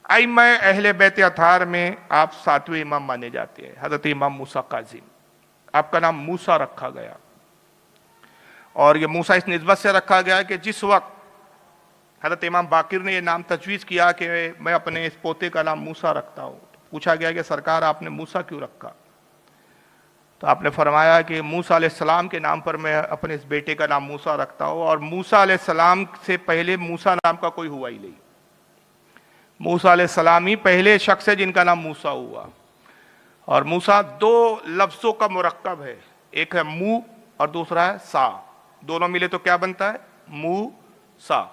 ائمہ اہل بیت اطہار میں آپ 7ویں امام مانے جاتے ہیں، حضرت امام موسیٰ کاظم۔ آپ کا نام موسیٰ رکھا گیا، اور یہ موسیٰ اس نسبت سے رکھا گیا کہ جس وقت حضرت امام باقر نے یہ نام تجویز کیا کہ میں اپنے اس پوتے کا نام موسیٰ رکھتا ہوں، پوچھا گیا کہ سرکار آپ نے موسیٰ کیوں رکھا؟ تو آپ نے فرمایا کہ موسیٰ علیہ السلام کے نام پر میں اپنے اس بیٹے کا نام موسیٰ رکھتا ہوں، اور موسیٰ علیہ السلام سے پہلے موسیٰ نام کا کوئی ہوا ہی نہیں۔ موسیٰ علیہ السلام ہی پہلے شخص ہے جن کا نام موسیٰ ہوا، اور موسیٰ 2 لفظوں کا مرکب ہے، ایک ہے مو اور دوسرا ہے سا، دونوں ملے تو کیا بنتا ہے؟ موسیٰ۔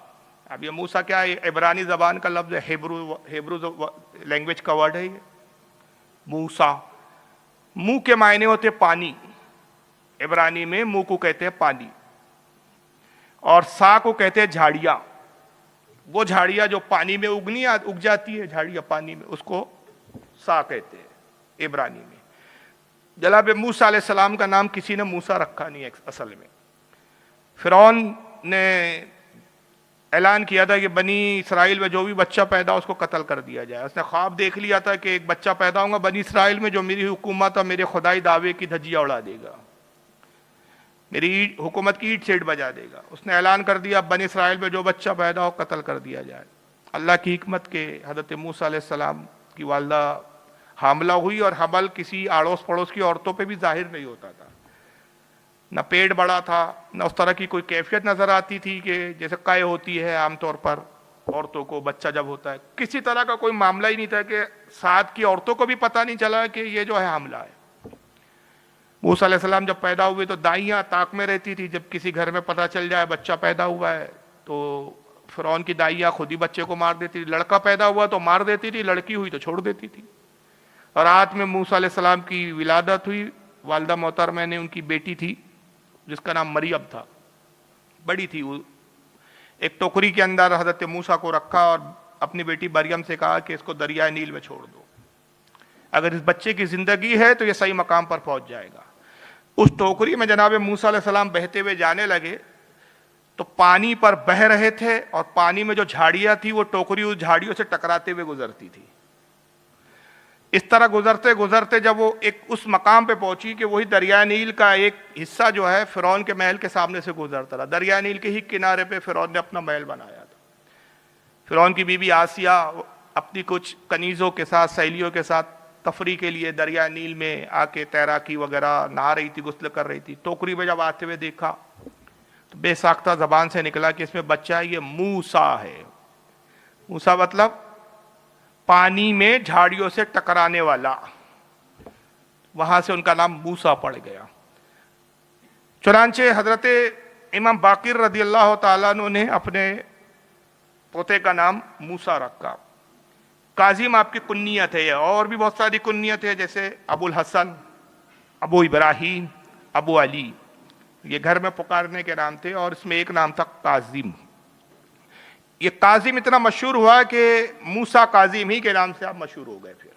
اب یہ موسیٰ کیا ہے؟ عبرانی زبان کا لفظ ہے، ہیبرو لینگویج کا ورڈ ہے یہ موسیٰ۔ منہ کے معنی ہوتے پانی، عبرانی میں منہ کو کہتے ہیں پانی، اور سا کو کہتے ہیں جھاڑیاں، وہ جھاڑیاں جو پانی میں اگ جاتی ہے، جھاڑیاں پانی میں، اس کو سا کہتے ہیں عبرانی میں۔ جناب موسیٰ علیہ السلام کا نام کسی نے موسیٰ رکھا نہیں ہے اصل میں۔ فرعون نے اعلان کیا تھا کہ بنی اسرائیل میں جو بھی بچہ پیدا ہو اس کو قتل کر دیا جائے۔ اس نے خواب دیکھ لیا تھا کہ ایک بچہ پیدا ہوگا بنی اسرائیل میں جو میری حکومت اور میرے خدائی دعوے کی دھجیاں اڑا دے گا، میری حکومت کی اینٹ سیٹ بجا دے گا۔ اس نے اعلان کر دیا بنی اسرائیل میں جو بچہ پیدا ہو قتل کر دیا جائے۔ اللہ کی حکمت کے حضرت موسیٰ علیہ السلام کی والدہ حاملہ ہوئی، اور حمل کسی آڑوس پڑوس کی عورتوں پہ بھی ظاہر نہیں ہوتا تھا، نہ پیٹ بڑا تھا، نہ اس طرح کی کوئی کیفیت نظر آتی تھی کہ جیسے قے ہوتی ہے عام طور پر عورتوں کو بچہ جب ہوتا ہے، کسی طرح کا کوئی معاملہ ہی نہیں تھا کہ ساتھ کی عورتوں کو بھی پتہ نہیں چلا کہ یہ جو ہے حاملہ ہے۔ موسیٰ علیہ السلام جب پیدا ہوئے تو دائیاں طاق میں رہتی تھی، جب کسی گھر میں پتہ چل جائے بچہ پیدا ہوا ہے تو فرعون کی دائیاں خود ہی بچے کو مار دیتی تھی، لڑکا پیدا ہوا تو مار دیتی تھی، لڑکی ہوئی تو چھوڑ دیتی تھی۔ اور رات میں موسیٰ علیہ السلام کی ولادت ہوئی، والدہ محترمہ نے ان کی بیٹی تھی جس کا نام مریم تھا، بڑی تھی وہ، ایک ٹوکری کے اندر حضرت موسیٰ کو رکھا اور اپنی بیٹی مریم سے کہا کہ اس کو دریائے نیل میں چھوڑ دو، اگر اس بچے کی زندگی ہے تو یہ صحیح مقام پر پہنچ جائے گا۔ اس ٹوکری میں جناب موسیٰ علیہ السلام بہتے ہوئے جانے لگے تو پانی پر بہہ رہے تھے، اور پانی میں جو جھاڑیاں تھی وہ ٹوکری اس جھاڑیوں سے ٹکراتے ہوئے گزرتی تھی۔ اس طرح گزرتے گزرتے جب وہ ایک اس مقام پہ پہنچی کہ وہی دریائے نیل کا ایک حصہ جو ہے فرعون کے محل کے سامنے سے گزرتا رہا، دریائے نیل کے ہی کنارے پہ فرعون نے اپنا محل بنایا تھا۔ فرعون کی بیوی آسیہ اپنی کچھ کنیزوں کے ساتھ، سہیلیوں کے ساتھ تفریح کے لیے دریائے نیل میں آ کے تیراکی وغیرہ نہا رہی تھی، غسل کر رہی تھی۔ ٹوکری میں جب آتے ہوئے دیکھا تو بے ساختہ زبان سے نکلا کہ اس میں بچہ ہے، یہ موسیٰ ہے۔ موسیٰ مطلب پانی میں جھاڑیوں سے ٹکرانے والا، وہاں سے ان کا نام موسیٰ پڑ گیا۔ چنانچہ حضرت امام باقر رضی اللہ تعالیٰ عنہ نے اپنے پوتے کا نام موسیٰ رکھا۔ کاظم آپ کی کنیت ہے، اور بھی بہت ساری کنیت ہے جیسے ابو الحسن، ابو ابراہیم، ابو علی، یہ گھر میں پکارنے کے نام تھے، اور اس میں ایک نام تھا کاظم۔ یہ کاظم اتنا مشہور ہوا کہ موسیٰ کاظم ہی کے نام سے آپ مشہور ہو گئے پھر۔